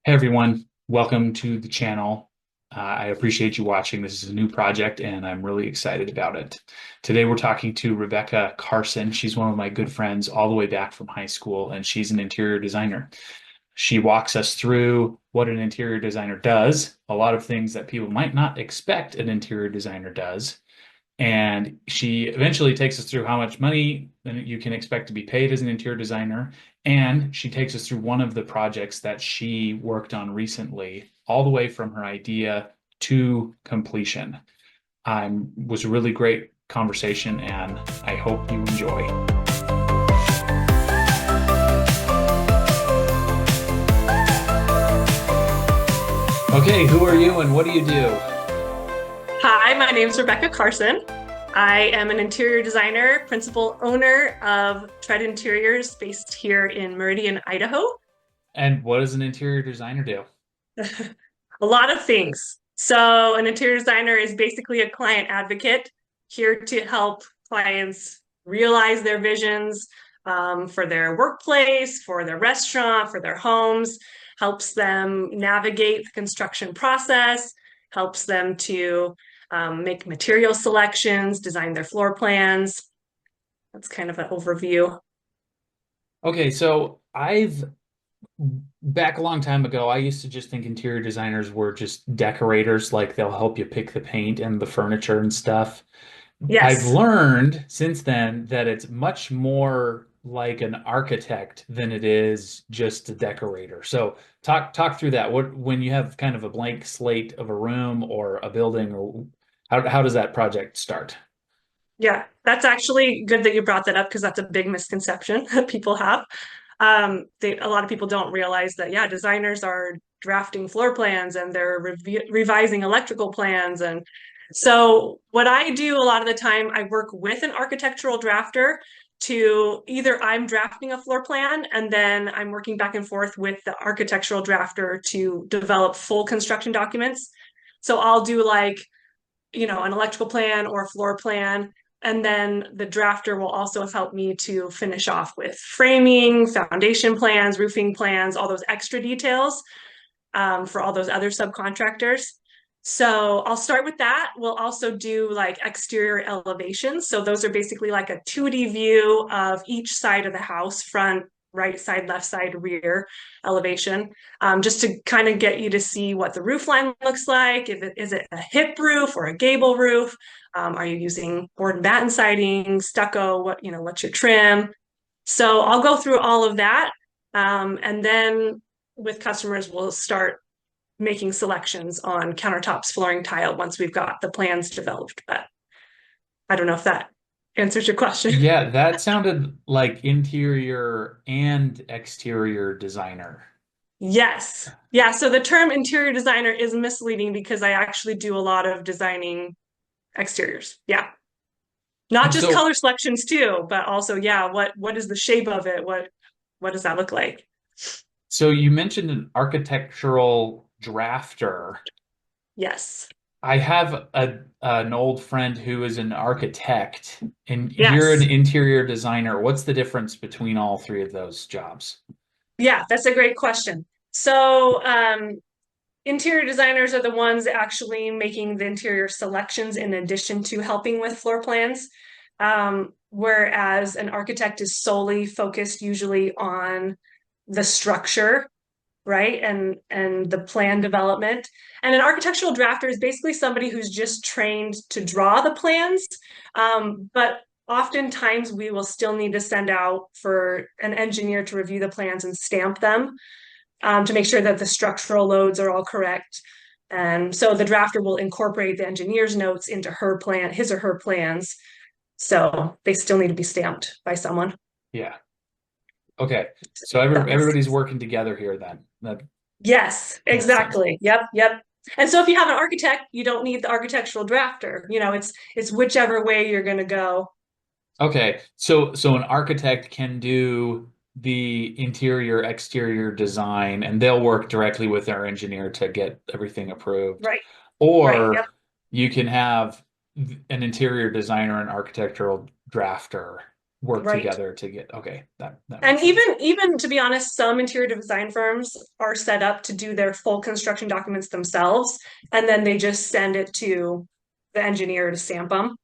Hey everyone, welcome to the channel. I appreciate you watching. This is a new project and I'm really excited about it. Today we're talking to Rebekah Carson. She's one of my good friends all the way back from high school, and she's an interior designer. She walks us through what an interior designer does, a lot of things that people might not expect an interior designer does. And she eventually takes us through how much money you can expect to be paid as an interior designer. And she takes us through one of the projects that she worked on recently, all the way from her idea to completion. Was a really great conversation, and I hope you enjoy. Okay, who are you and what do you do? Hi, my name is Rebekah Carson. I am an interior designer, principal owner of Tread Interiors based here in Meridian, Idaho. And what does an interior designer do? A lot of things. So, an interior designer is basically a client advocate here to help clients realize their visions for their workplace, for their restaurant, for their homes, helps them navigate the construction process, helps them to make material selections, design their floor plans. That's kind of an overview. Okay, so I've back a long time ago, I used to just think interior designers were just decorators, like they'll help you pick the paint and the furniture and stuff. I've Yes. learned since then that it's much more like an architect than it is just a decorator. So talk through that. What when you have kind of a blank slate of a room or a building, or how does that project start? Yeah, that's actually good that you brought that up because that's a big misconception that people have. A lot of people don't realize that, yeah, designers are drafting floor plans and they're revising electrical plans. And so, what I do a lot of the time, I work with an architectural drafter to either I'm drafting a floor plan and then I'm working back and forth with the architectural drafter to develop full construction documents. So, I'll do like, an electrical plan or a floor plan. And then the drafter will also have helped me to finish off with framing, foundation plans, roofing plans, all those extra details for all those other subcontractors. So I'll start with that. We'll also do like exterior elevations. So those are basically like a 2D view of each side of the house, front, right side, left side, rear elevation, just to kind of get you to see what the roof line looks like. If it is it a hip roof or a gable roof? Are you using board and batten siding, stucco? What's your trim? So I'll go through all of that, and then with customers, we'll start making selections on countertops, flooring, tile once we've got the plans developed. But I don't know if that answers your question. Yeah, that sounded like interior and exterior designer. Yes. Yeah. So the term interior designer is misleading because I actually do a lot of designing exteriors. Yeah. Not And just so color selections too, but also, yeah, what is the shape of it? What does that look like? So you mentioned an architectural drafter. Yes. I have an old friend who is an architect, and you're an Yes. interior designer. What's the difference between all three of those jobs? Yeah, that's a great question. So, interior designers are the ones actually making the interior selections in addition to helping with floor plans. Whereas an architect is solely focused usually on the structure, right? And the plan development. And an architectural drafter is basically somebody who's just trained to draw the plans. But oftentimes we will still need to send out for an engineer to review the plans and stamp them to make sure that the structural loads are all correct. And so the drafter will incorporate the engineer's notes into her plan, his or her plans. So they still need to be stamped by someone. Yeah. Okay. So That makes everybody's sense. working together here then. That Yes, makes sense. exactly. Yep, yep. And so if you have an architect, you don't need the architectural drafter. It's whichever way you're going to go. Okay. So an architect can do the interior exterior design, and they'll work directly with their engineer to get everything approved. Right, right. Yep. Or you can have an interior designer and architectural drafter. work Right. together to get, okay, that And makes sense. even to be honest, some interior design firms are set up to do their full construction documents themselves, and then they just send it to the engineer to stamp them.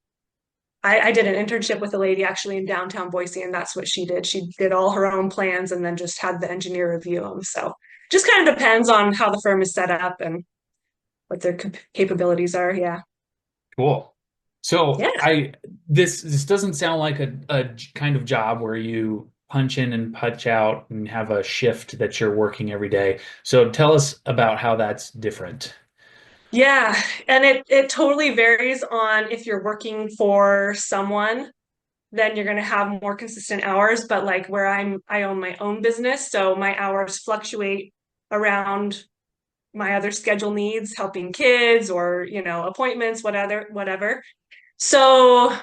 I did an internship with a lady actually in downtown Boise, and that's what she did. She did all her own plans and then just had the engineer review them. So just kind of depends on how the firm is set up and what their capabilities are. Yeah. Cool. So Yeah. this doesn't sound like a kind of job where you punch in and punch out and have a shift that you're working every day. So tell us about how that's different. Yeah. And it totally varies on if you're working for someone, then you're going to have more consistent hours. But like where I own my own business, so my hours fluctuate around my other schedule needs, helping kids or, appointments, whatever. So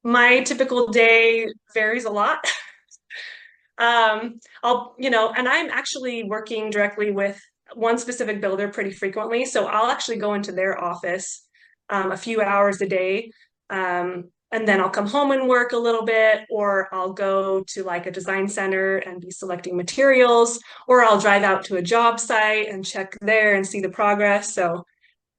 my typical day varies a lot. And I'm actually working directly with one specific builder pretty frequently. So I'll actually go into their office a few hours a day. And then I'll come home and work a little bit, or I'll go to like a design center and be selecting materials, or I'll drive out to a job site and check there and see the progress. So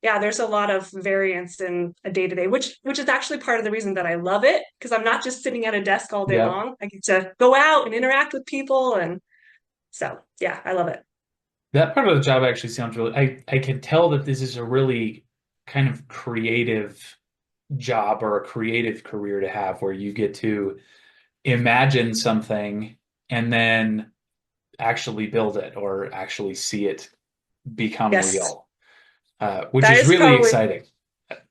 yeah, there's a lot of variance in a day to day, which is actually part of the reason that I love it because I'm not just sitting at a desk all day Yeah. long. I get to go out and interact with people, and so yeah, I love it. That part of the job actually sounds really, I can tell that this is a really kind of creative job or a creative career to have where you get to imagine something and then actually build it or actually see it become Yes, real, which that is is really probably exciting.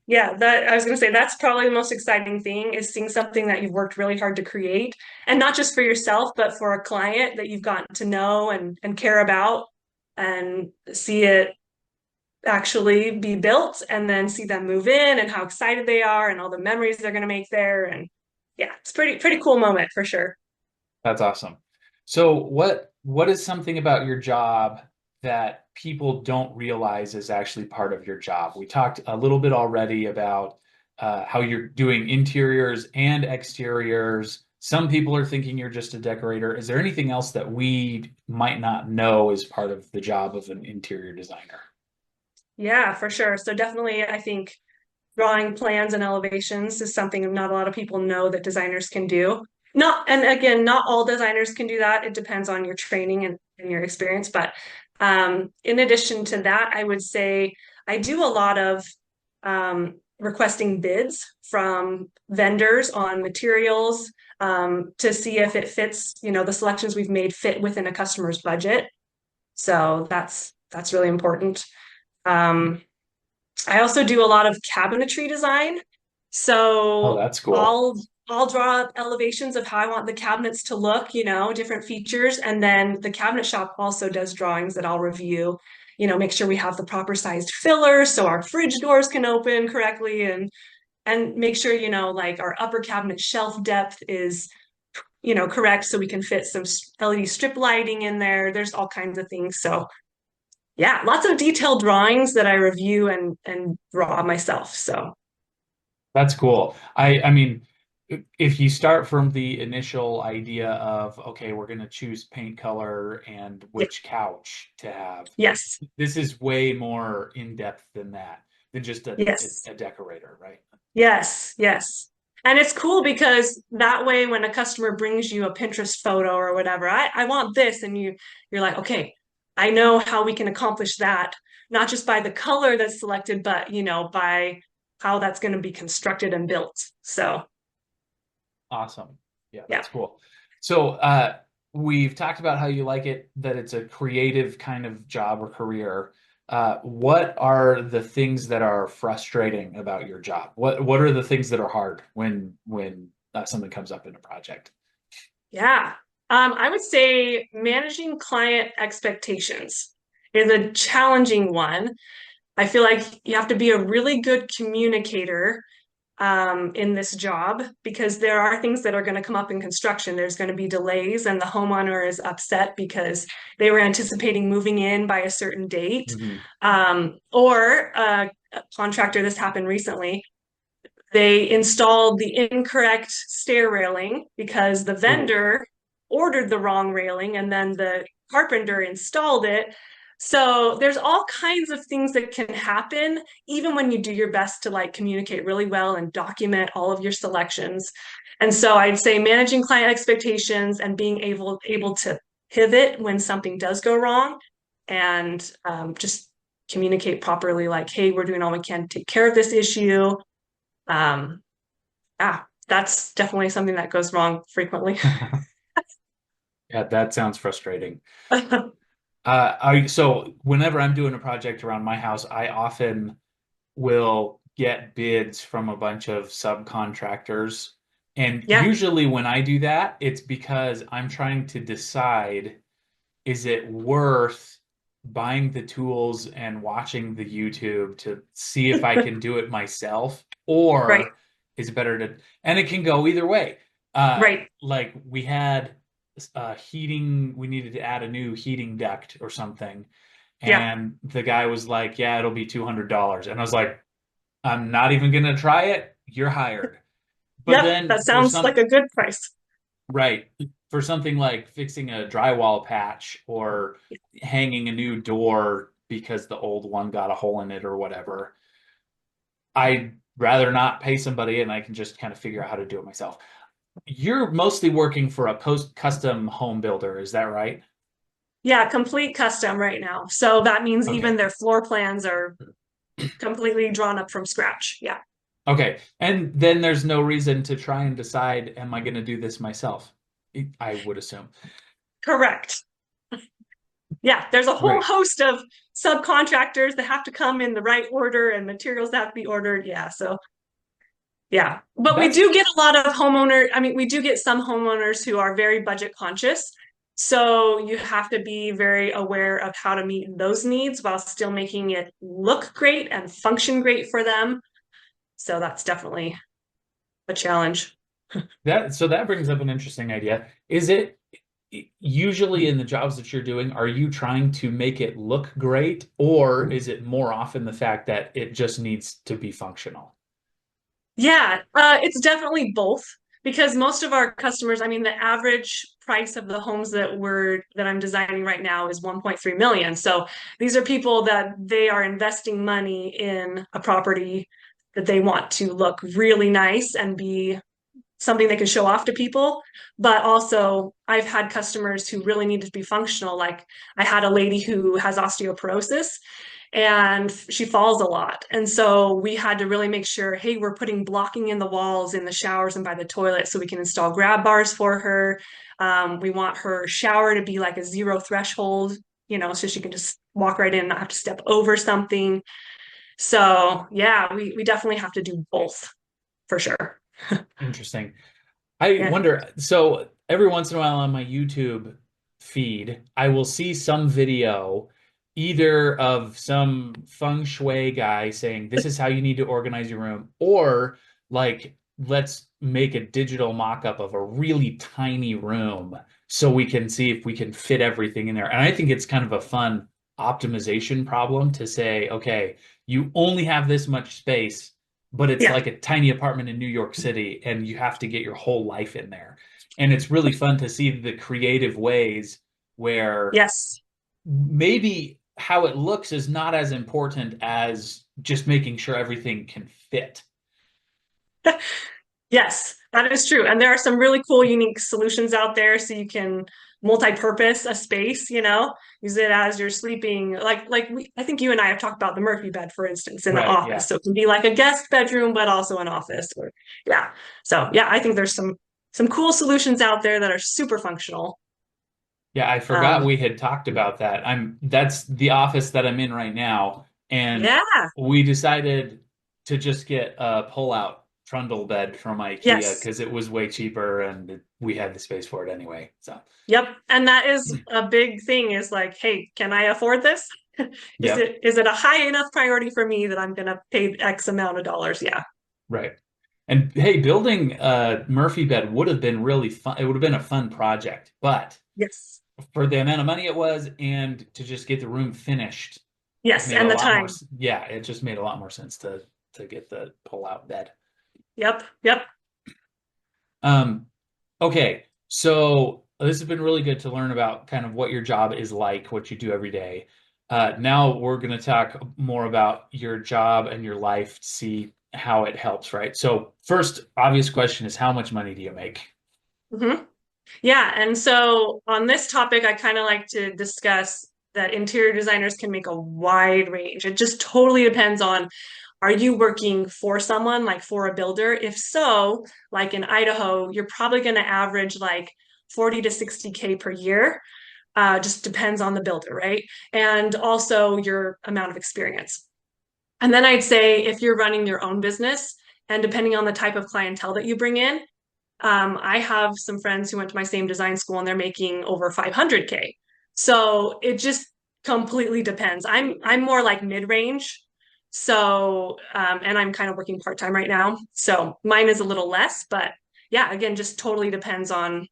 yeah. That I was going to say that's probably the most exciting thing is seeing something that you've worked really hard to create, and not just for yourself, but for a client that you've gotten to know and care about, and see it actually be built and then see them move in and how excited they are and all the memories they're going to make there. And yeah, it's pretty cool moment for sure. That's awesome. So what is something about your job that people don't realize is actually part of your job? We talked a little bit already about how you're doing interiors and exteriors. Some people are thinking you're just a decorator. Is there anything else that we might not know is part of the job of an interior designer? Yeah, for sure. So definitely I think drawing plans and elevations is something not a lot of people know that designers can do. Not, and again, not all designers can do that. It depends on your training and your experience. But in addition to that, I would say I do a lot of requesting bids from vendors on materials to see if it fits, the selections we've made fit within a customer's budget. So that's really important. Um, I also do a lot of cabinetry design. Oh, So that's cool. I'll draw up elevations of how I want the cabinets to look, different features. And then the cabinet shop also does drawings that I'll review, make sure we have the proper sized fillers so our fridge doors can open correctly and make sure, like our upper cabinet shelf depth is, correct so we can fit some LED strip lighting in there. There's all kinds of things. So yeah, lots of detailed drawings that I review and draw myself. So That's cool. I mean, if you start from the initial idea of, okay, we're going to choose paint color and yeah, which couch to have, yes, this is way more in depth than that, than just yes, a decorator, right? yes. And it's cool because that way when a customer brings you a Pinterest photo or whatever, I want this, and you're like, okay, I know how we can accomplish that, not just by the color that's selected, but by how that's going to be constructed and built. So Awesome. Yeah, yeah. that's cool. So, we've talked about how you like it, that it's a creative kind of job or career. What are the things that are frustrating about your job? What are the things that are hard when something comes up in a project? Yeah. I would say managing client expectations is a challenging one. I feel like you have to be a really good communicator in this job because there are things that are going to come up in construction. There's going to be delays, and the homeowner is upset because they were anticipating moving in by a certain date. Hmm. Or a contractor, this happened recently, They installed the incorrect stair railing because the Ooh. vendor ordered the wrong railing and then the carpenter installed it. So there's all kinds of things that can happen, even when you do your best to like communicate really well and document all of your selections. And so I'd say managing client expectations and being able to pivot when something does go wrong and just communicate properly, like, hey, we're doing all we can to take care of this issue. um, yeah, that's definitely something that goes wrong frequently. Yeah, that sounds frustrating. So whenever I'm doing a project around my house, I often will get bids from a bunch of subcontractors. And Yeah, usually when I do that, it's because I'm trying to decide, is it worth buying the tools and watching the YouTube to see if I can do it myself, right, or is it better to, and it can go either way. right. Like we had heating, we needed to add a new heating duct or something. Yeah, And the guy was like, yeah, it'll be $200. And I was like, I'm not even gonna try it. You're hired. But yep, then that sounds like a good price. right, for something like fixing a drywall patch or hanging a new door because the old one got a hole in it or whatever, I'd rather not pay somebody and I can just kind of figure out how to do it myself. You're mostly working for a post custom home builder, is that right? Yeah, complete custom right now. So that means even Okay. their floor plans are completely drawn up from scratch. Yeah, Okay. And then there's no reason to try and decide, am I going to do this myself? I would assume. correct. Yeah, there's a whole Right. host of subcontractors that have to come in the right order and materials that have to be ordered. Yeah, so yeah, but we That's do get a lot of homeowner. I mean, we do get some homeowners who are very budget conscious. So you have to be very aware of how to meet those needs while still making it look great and function great for them. So that's definitely a challenge. that so that brings up an interesting idea. Is it usually in the jobs that you're doing, are you trying to make it look great, or is it more often the fact that it just needs to be functional? Yeah, it's definitely both because most of our customers, I mean, the average price of the homes that I'm designing right now is 1.3 million. So these are people that they are investing money in a property that they want to look really nice and be something they can show off to people. But also, I've had customers who really needed to be functional. Like I had a lady who has osteoporosis and she falls a lot. And so we had to really make sure, hey, we're putting blocking in the walls, in the showers, and by the toilet so we can install grab bars for her. We want her shower to be like a zero threshold, so she can just walk right in and not have to step over something. So yeah, we definitely have to do both for sure. Interesting. I Yeah. wonder, so every once in a while on my YouTube feed, I will see some video either of some feng shui guy saying this is how you need to organize your room, or like let's make a digital mock-up of a really tiny room so we can see if we can fit everything in there. And I think it's kind of a fun optimization problem to say, okay, you only have this much space, but it's Yeah. like a tiny apartment in New York City and you have to get your whole life in there. And it's really fun to see the creative ways where Yes. maybe how it looks is not as important as just making sure everything can fit. Yes, that is true. And there are some really cool, unique solutions out there. So you can multi-purpose a space, use it as you're sleeping. I think you and I have talked about the Murphy bed, for instance, in the Right, office. yeah. So it can be like a guest bedroom, but also an office. Or yeah. So yeah, I think there's some cool solutions out there that are super functional. Yeah, I forgot Um, we had talked about that. That's the office that I'm in right now, and yeah, we decided to just get a pull-out trundle bed from IKEA yes. because it was way cheaper and we had the space for it anyway. So, Yep. And that is a big thing is like, hey, can I afford this? Is yep, it a high enough priority for me that I'm gonna pay X amount of dollars? Yeah. right. And hey, building a Murphy bed would have been really fun. It would have been a fun project, but Yes. for the amount of money it was and to just get the room finished, it Yes. made a And the lot more. time. Yeah, it just made a lot more sense to get the pull-out bed. Yep. Yep. Um, okay, so this has been really good to learn about kind of what your job is like, what you do every day. Now we're going to talk more about your job and your life to see how it helps, right? So first, obvious question is how much money do you make? hmm Yeah. And so on this topic, I kind of like to discuss that interior designers can make a wide range. It just totally depends on, are you working for someone, like for a builder? If so, like in Idaho, you're probably going to average like 40 to 60K per year. Just depends on the builder, right? And also your amount of experience. And then I'd say if you're running your own business and depending on the type of clientele that you bring in, I have some friends who went to my same design school and they're making over 500K. So it just completely depends. I'm more like mid-range. So and I'm kind of working part-time right now. So mine is a little less, but yeah, again, just totally depends on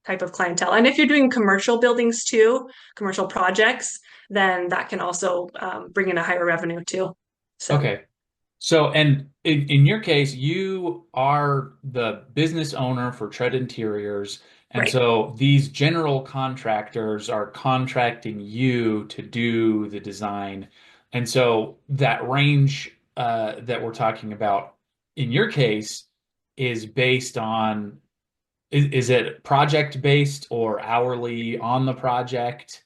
type of clientele. And if you're doing commercial buildings too, commercial projects, then that can also bring in a higher revenue too. So, Okay. So, and in your case, you are the business owner for Tread Interiors. And right. so these general contractors are contracting you to do the design. And so that range that we're talking about in your case is based on, is it project based or hourly on the project?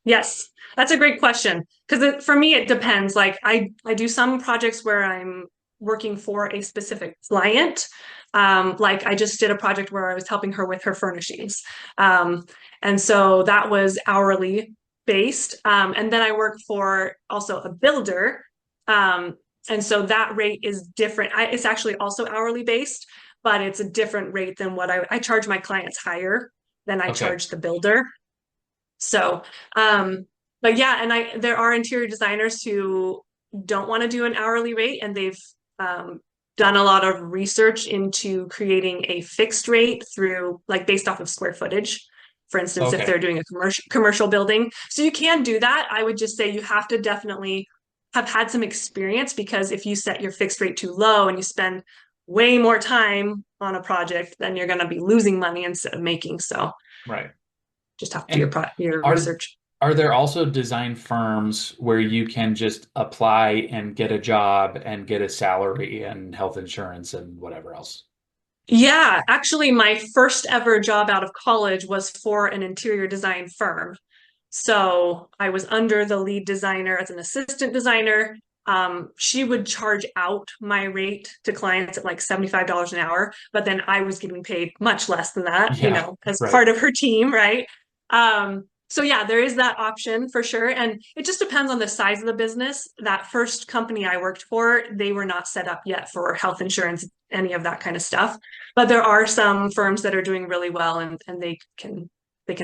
Yes, that's a great question. Because for me, it depends. Like I do some projects where I'm working for a specific client. Like I just did a project where I was helping her with her furnishings. Um, and so that was hourly based. And then I work for also a builder. Um, and so that rate is different. It's actually also hourly based, but it's a different rate than what I charge my clients higher than I Okay. charge the builder. So, but yeah, and there are interior designers who don't want to do an hourly rate, and they've um, done a lot of research into creating a fixed rate through like based off of square footage. For instance, if Okay. they're doing a commercial building, so you can do that. I would just say you have to definitely have had some experience because if you set your fixed rate too low and you spend way more time on a project, then you're going to be losing money instead of making. So Right. just have to do And your are research. are there also design firms where you can just apply and get a job and get a salary and health insurance and whatever else? Yeah, actually, my first ever job out of college was for an interior design firm. So I was under the lead designer as an assistant designer. She would charge out my rate to clients at like $75 an hour, but then I was getting paid much less than that, Yeah, as right. part of her team, right? So yeah, there is that option for sure. And it just depends on the size of the business. That first company I worked for, they were not set up yet for health insurance, any of that kind of stuff. But there are some firms that are doing really well and they can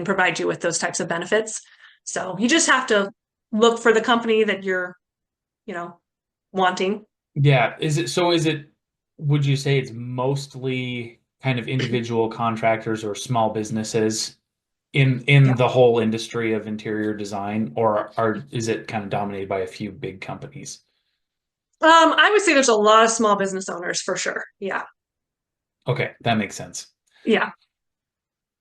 provide you with those types of benefits. So you just have to look for the company that you're, you know, wanting. Yeah, is it would you say it's mostly kind of individual contractors or small businesses in Yeah. the whole industry of interior design or are is it kind of dominated by a few big companies? I would say there's a lot of small business owners for sure. Yeah. Okay, that makes sense. Yeah.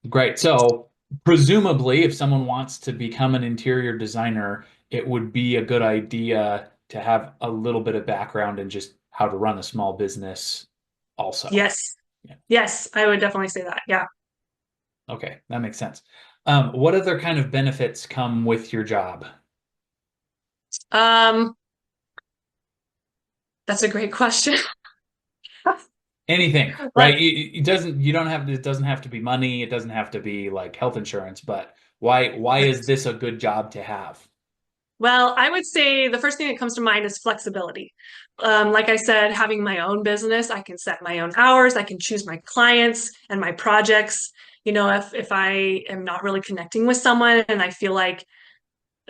Great. So, presumably, if someone wants to become an interior designer, it would be a good idea to have a little bit of background in just how to run a small business also. Yes. Yeah. Yes, I would definitely say that. Yeah. Okay, that makes sense. What other kind of benefits come with your job? Um, that's a great question. Anything, right? Like, You don't have, it doesn't have to be money, it doesn't have to be like health insurance, but why is right. this a good job to have? Well, I would say the first thing that comes to mind is flexibility. Like I said, having my own business, I can set my own hours, I can choose my clients and my projects. If I am not really connecting with someone and I feel like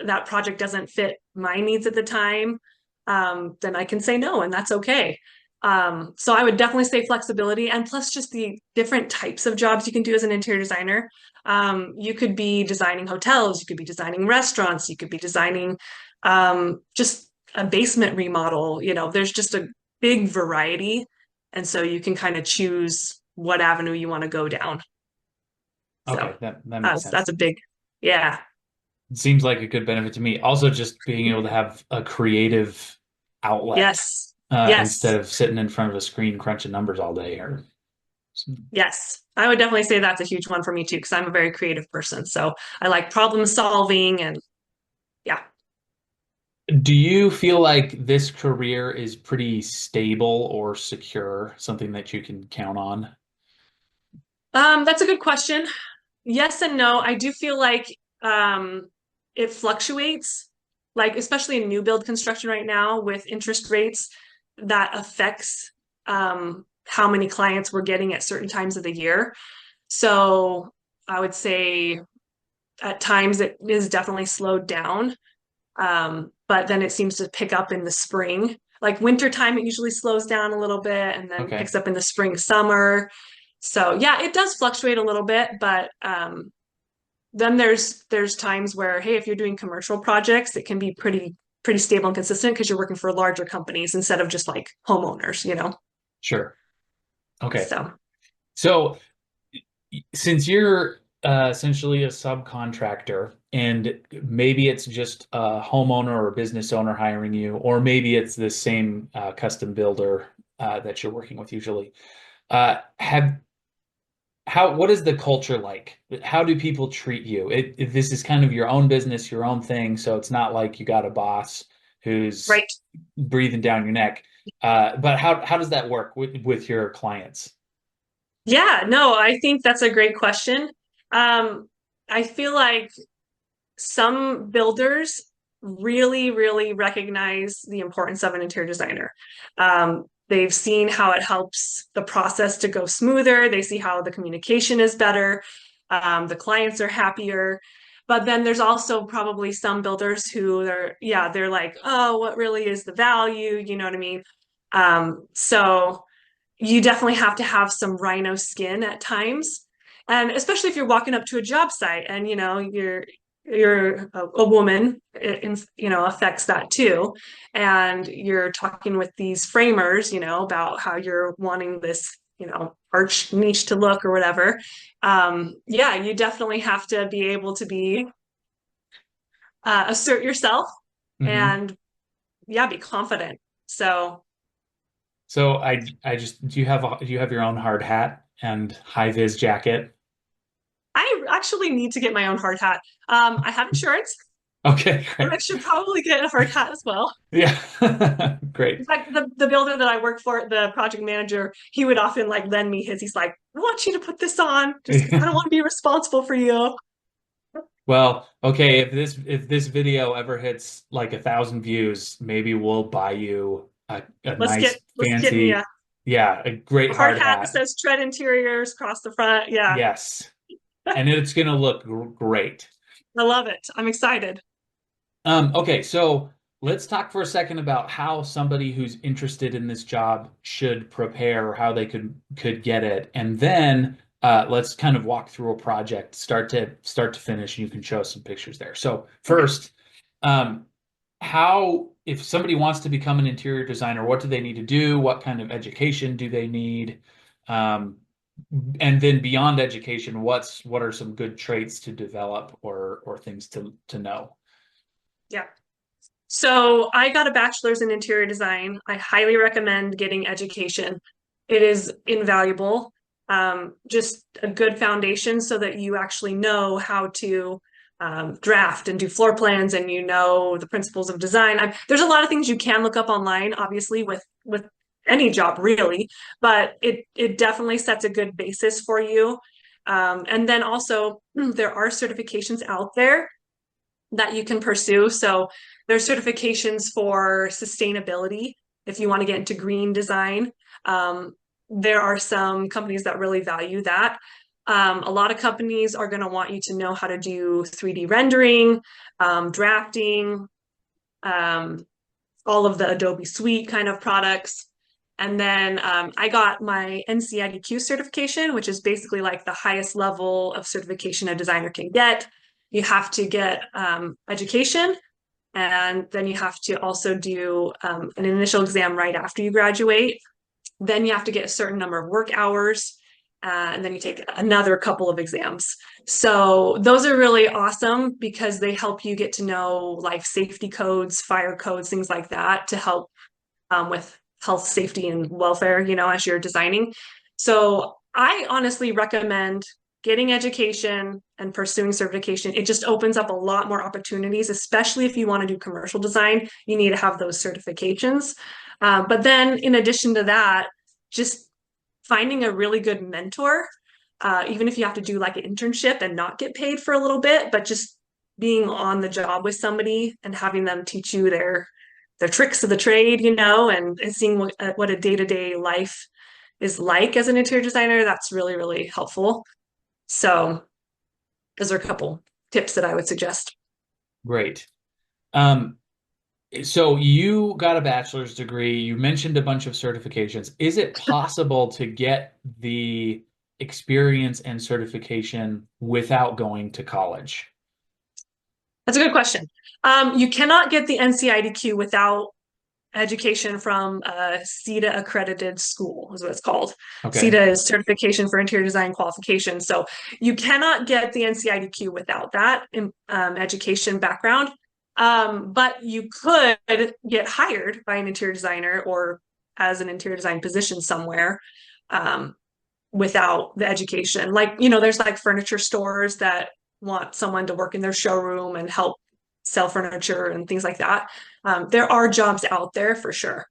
that project doesn't fit my needs at the time, then I can say no, and that's okay. So I would definitely say flexibility, and plus just the different types of jobs you can do as an interior designer. You could be designing hotels, you could be designing restaurants, you could be designing just a basement remodel. There's just a big variety. And so you can kind of choose what avenue you want to go down. So Okay, that makes sense. that's a big, yeah. It seems like a good benefit to me. Also, just being able to have a creative outlet Yes. instead Yes. of sitting in front of a screen crunching numbers all day. Or Yes. I would definitely say that's a huge one for me too, because I'm a very creative person. So I like problem solving and yeah. do you feel like this career is pretty stable or secure, something that you can count on? That's a good question. Yes and no. I do feel like um, it fluctuates, like especially in new build construction right now with interest rates, that affects how many clients we're getting at certain times of the year. So I would say at times it is definitely slowed down, but then it seems to pick up in the spring. Like winter time, it usually slows down a little bit and then Okay, picks up in the spring, summer. So yeah, it does fluctuate a little bit, but then there's times where, hey, if you're doing commercial projects, it can be pretty stable and consistent because you're working for larger companies instead of just like homeowners, you know? sure. Okay. So So since you're essentially a subcontractor, and maybe it's just a homeowner or business owner hiring you, or maybe it's the same custom builder that you're working with usually, have what is the culture like? How do people treat you? This is kind of your own business, your own thing, so it's not like you got a boss who's right. breathing down your neck. But how does that work with your clients? Yeah, no, I think that's a great question. I feel like some builders really recognize the importance of an interior designer. They've seen how it helps the process to go smoother. They see how the communication is better. The clients are happier. But then there's also probably some builders who they're like, oh, what really is the value? You know what I mean? So you definitely have to have some rhino skin at times. And especially if you're walking up to a job site and you're a woman, affects that too. And you're talking with these framers, about how you're wanting this, arch niche to look or whatever. Yeah, you definitely have to be able to be assert yourself Hmm. and yeah, be confident. So So I just do you have your own hard hat and high vis jacket? I actually need to get my own hard hat. I have insurance. Okay, I great. should probably get a hard hat as well. Yeah, In great. fact, the builder that I work for, the project manager, he would often like lend me his. He's like, I want you to put this on just because I don't want to be responsible for you. Well, okay, if this video ever hits like 1,000 views, maybe we'll buy you a nice Let's get me fancy, yeah, a great a hard hard hat that hat. says Tread Interiors across the front. Yeah, Yes. And it's gonna look great. I love it. I'm excited. Okay, so let's talk for a second about how somebody who's interested in this job should prepare, how they could get it, and then let's kind of walk through a project, start to finish, and you can show us some pictures there. So Okay. first, um, how if somebody wants to become an interior designer, what do they need to do? What kind of education do they need? Um, and then beyond education, what are some good traits to develop or things to know? Yeah. So I got a bachelor's in interior design. I highly recommend getting education. It is invaluable. Just a good foundation so that you actually know how to draft and do floor plans, and the principles of design. There's a lot of things you can look up online, obviously, with any job really, but it definitely sets a good basis for you. And then also there are certifications out there that you can pursue. So there's certifications for sustainability if you want to get into green design. There are some companies that really value that. A lot of companies are going to want you to know how to do 3D rendering, drafting, um, all of the Adobe Suite kind of products. And then I got my NCIDQ certification, which is basically like the highest level of certification a designer can get. You have to get education, and then you have to also do an initial exam right after you graduate. Then you have to get a certain number of work hours, and then you take another couple of exams. So those are really awesome because they help you get to know life safety codes, fire codes, things like that to help with health, safety, and welfare, as you're designing. So I honestly recommend getting education and pursuing certification. It just opens up a lot more opportunities, especially if you want to do commercial design. You need to have those certifications. But then, in addition to that, just finding a really good mentor, even if you have to do like an internship and not get paid for a little bit, but just being on the job with somebody and having them teach you their tricks of the trade, and seeing what a day-to-day life is like as an interior designer, that's really, really helpful. So those are a couple tips that I would suggest. Great. Um, so you got a bachelor's degree. You mentioned a bunch of certifications. Is it possible to get the experience and certification without going to college? That's a good question. You cannot get the NCIDQ without education from a CETA accredited school, is what it's called. Okay. CETA is Certification for Interior Design Qualification. So you cannot get the NCIDQ without that education background. But you could get hired by an interior designer or as an interior design position somewhere um, without the education. Like, there's like furniture stores that want someone to work in their showroom and help sell furniture and things like that. There are jobs out there for sure.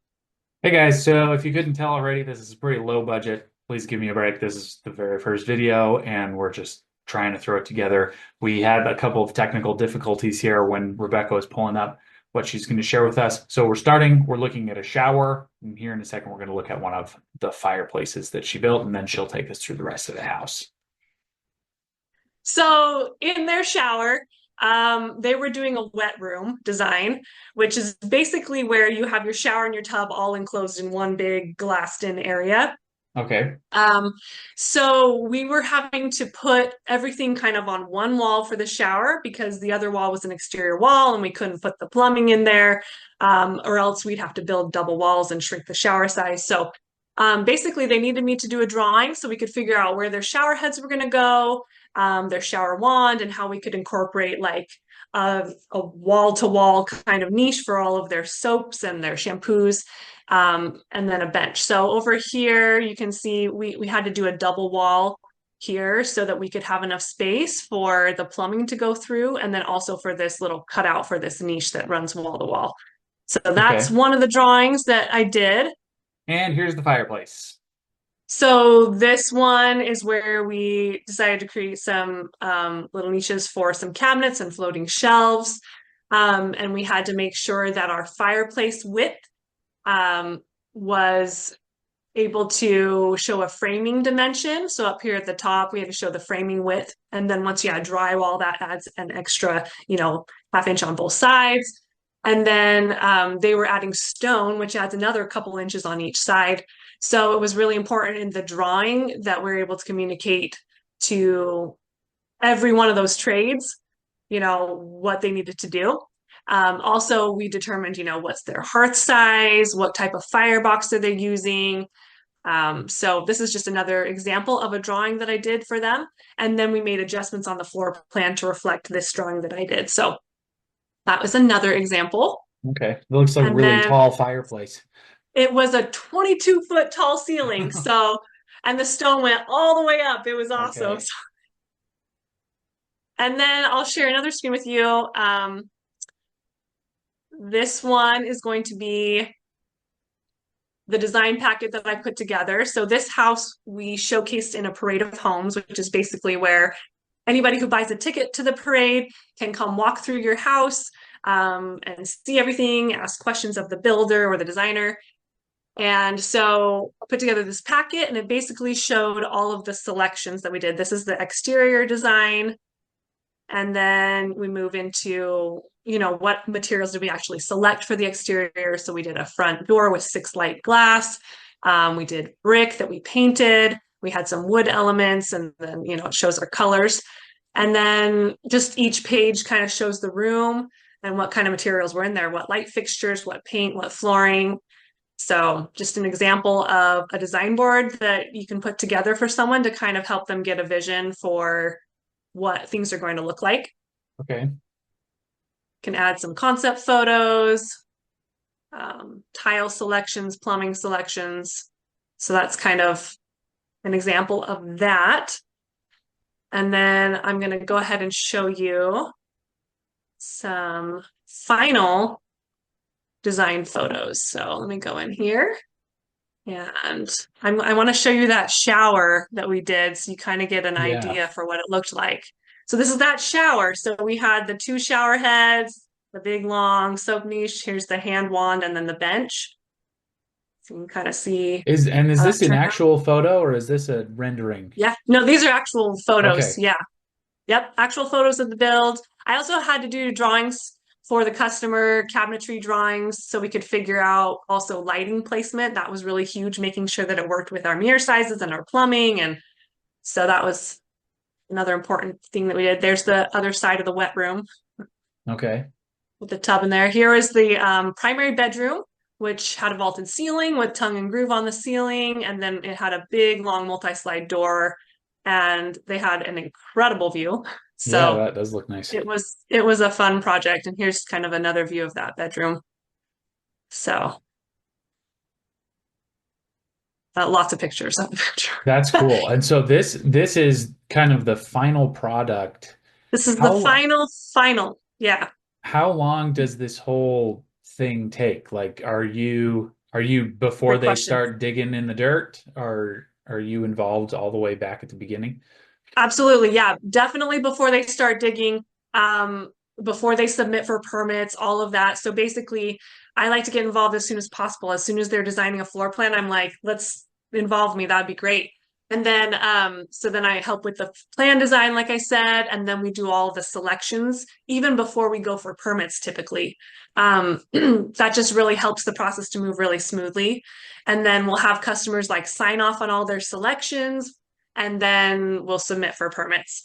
Hey guys, so if you couldn't tell already, this is a pretty low budget. Please give me a break. This is the very first video, and we're just trying to throw it together. We had a couple of technical difficulties here when Rebekah was pulling up what she's going to share with us. So we're looking at a shower, and here in a second, we're going to look at one of the fireplaces that she built, and then she'll take us through the rest of the house. So in their shower, they were doing a wet room design, which is basically where you have your shower and your tub all enclosed in one big glassed in area. Okay. Um, so we were having to put everything kind of on one wall for the shower because the other wall was an exterior wall and we couldn't put the plumbing in there, or else we'd have to build double walls and shrink the shower size. So basically, they needed me to do a drawing so we could figure out where their shower heads were going to go, their shower wand, and how we could incorporate like a wall-to-wall kind of niche for all of their soaps and their shampoos, and then a bench. So over here, you can see we had to do a double wall here so that we could have enough space for the plumbing to go through, and then also for this little cutout for this niche that runs wall to wall. So that's Okay. one of the drawings that I did. And here's the fireplace. So this one is where we decided to create some little niches for some cabinets and floating shelves. And we had to make sure that our fireplace width was able to show a framing dimension. So up here at the top, we had to show the framing width. And then once you add drywall, that adds an extra, half inch on both sides. And then they were adding stone, which adds another couple inches on each side. So it was really important in the drawing that we're able to communicate to every one of those trades, what they needed to do. Also, we determined, what's their hearth size, what type of firebox are they using. So this is just another example of a drawing that I did for them. And then we made adjustments on the floor plan to reflect this drawing that I did. So that was another example. Okay. It looks like a And really then tall fireplace. it was a 22-foot tall ceiling. So, and the stone went all the way up. It was awesome. Okay. And then I'll share another screen with you. This one is going to be the design packet that I put together. So this house we showcased in a parade of homes, which is basically where anybody who buys a ticket to the parade can come walk through your house and see everything, ask questions of the builder or the designer. And so I put together this packet and it basically showed all of the selections that we did. This is the exterior design. And then we move into, what materials did we actually select for the exterior? So we did a front door with 6 light glass. We did brick that we painted. We had some wood elements, and then, it shows our colors. And then just each page kind of shows the room and what kind of materials were in there, what light fixtures, what paint, what flooring. So just an example of a design board that you can put together for someone to kind of help them get a vision for what things are going to look like. Okay. Can add some concept photos, tile selections, plumbing selections. So that's kind of an example of that. And then I'm going to go ahead and show you some final design photos. So let me go in here. And I want to show you that shower that we did so you kind of get an Yeah. idea for what it looked like. So this is that shower. So we had the two shower heads, the big long soap niche. Here's the hand wand and then the bench. So you can kind of see Is how this that an turned out. actual photo or is this a rendering? Yeah, no, these are actual photos. Okay. Yeah. Yep, actual photos of the build. I also had to do drawings for the customer, cabinetry drawings, so we could figure out also lighting placement. That was really huge, making sure that it worked with our mirror sizes and our plumbing. And so that was another important thing that we did. There's the other side of the wet room Okay. with the tub in there. Here is the primary bedroom, which had a vaulted ceiling with tongue and groove on the ceiling. And then it had a big, long multi-slide door, and they had an incredible view. Yeah, So that does look nice. it was a fun project, and here's kind of another view of that bedroom. So lots of pictures of the That's bedroom. cool. And so this is kind of the final product. This is the How final. Yeah, how long does this whole thing take? Like, are you before good they question. start digging in the dirt, or are you involved all the way back at the beginning? Absolutely. Yeah, definitely before they start digging, um, before they submit for permits, all of that. So basically, I like to get involved as soon as possible. As soon as they're designing a floor plan, I'm like, let's involve me. That'd be great. And then, so then I help with the plan design, like I said, and then we do all the selections, even before we go for permits, typically. That just really helps the process to move really smoothly. And then we'll have customers like sign off on all their selections, and then we'll submit for permits.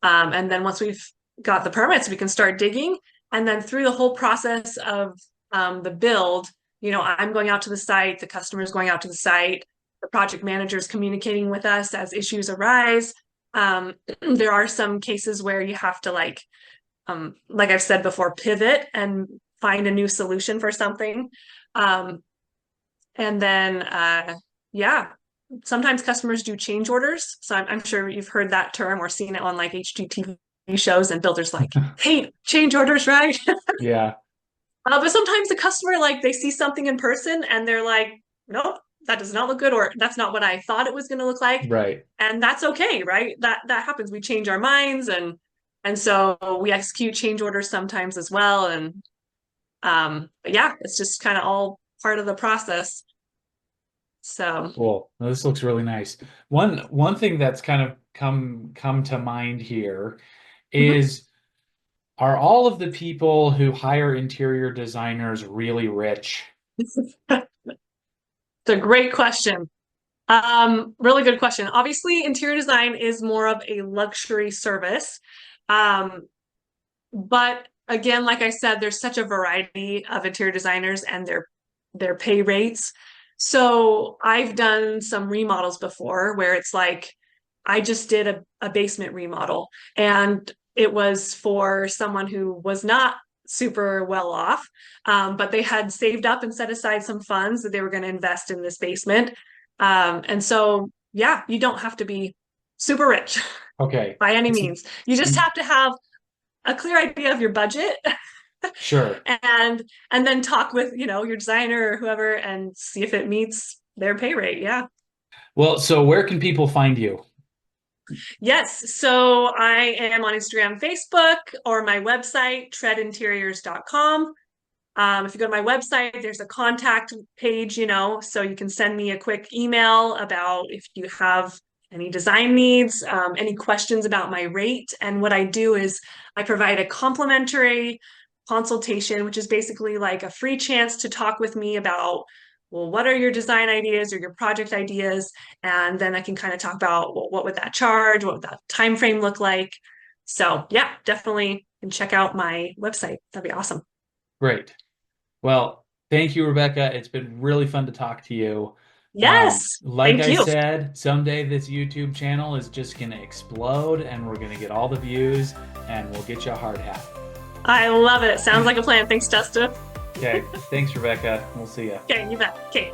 And then once we've got the permits, we can start digging. And then through the whole process of the build, I'm going out to the site, the customer is going out to the site, the project manager is communicating with us as issues arise. There are some cases where you have to like I've said before, pivot and find a new solution for something. Um, and then, yeah, sometimes customers do change orders. So I'm sure you've heard that term or seen it on like HGTV shows, and builders like, hey, change orders, right? Yeah, But sometimes the customer, like, they see something in person and they're like, nope, that does not look good, or that's not what I thought it was going to look like. right. And that's okay, right? That happens. We change our minds, and so we execute change orders sometimes as well. And but yeah, it's just kind of all part of the process. So Cool. Well, this looks really nice. One thing that's kind of come to mind here mhm. is, are all of the people who hire interior designers really rich? It's a great question. Really good question. Obviously, interior design is more of a luxury service. Um, but again, like I said, there's such a variety of interior designers and their pay rates. So I've done some remodels before where it's like I just did a basement remodel, and it was for someone who was not super well off, but they had saved up and set aside some funds that they were going to invest in this basement. And so, yeah, you don't have to be super rich Okay. by any It's means. You just have to have a clear idea of your budget, sure. and then talk with, your designer or whoever and see if it meets their pay rate. Yeah. Well, so where can people find you? Yes. So I am on Instagram, Facebook, or my website, treadinteriors.com. If you go to my website, there's a contact page, so you can send me a quick email about if you have any design needs, any questions about my rate. And what I do is I provide a complimentary consultation, which is basically like a free chance to talk with me about, well, what are your design ideas or your project ideas? And then I can kind of talk about, well, what would that charge? What would that time frame look like? So yeah, definitely can check out my website. That'd be awesome. Great. Well, Thank you, Rebecca. It's been really fun to talk to you. Yes, Like thank I you. said, someday this YouTube channel is just going to explode and we're going to get all the views and we'll get you a hard hat. I love it. Sounds like a plan. Thanks, Justin. Okay. Thanks, Rebecca. We'll see you. Okay, you bet. Okay.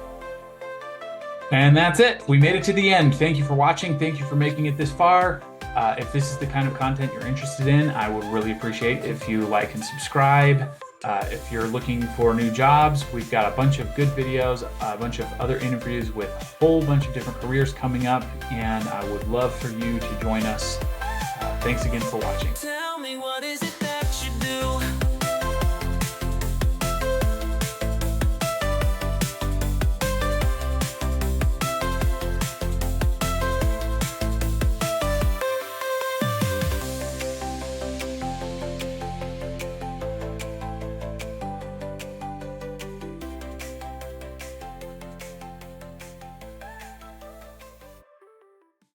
And that's it. We made it to the end. Thank you for watching. Thank you for making it this far. If this is the kind of content you're interested in, I would really appreciate if you like and subscribe. If you're looking for new jobs, we've got a bunch of good videos, a bunch of other interviews with a whole bunch of different careers coming up, and I would love for you to join us. Thanks again for watching.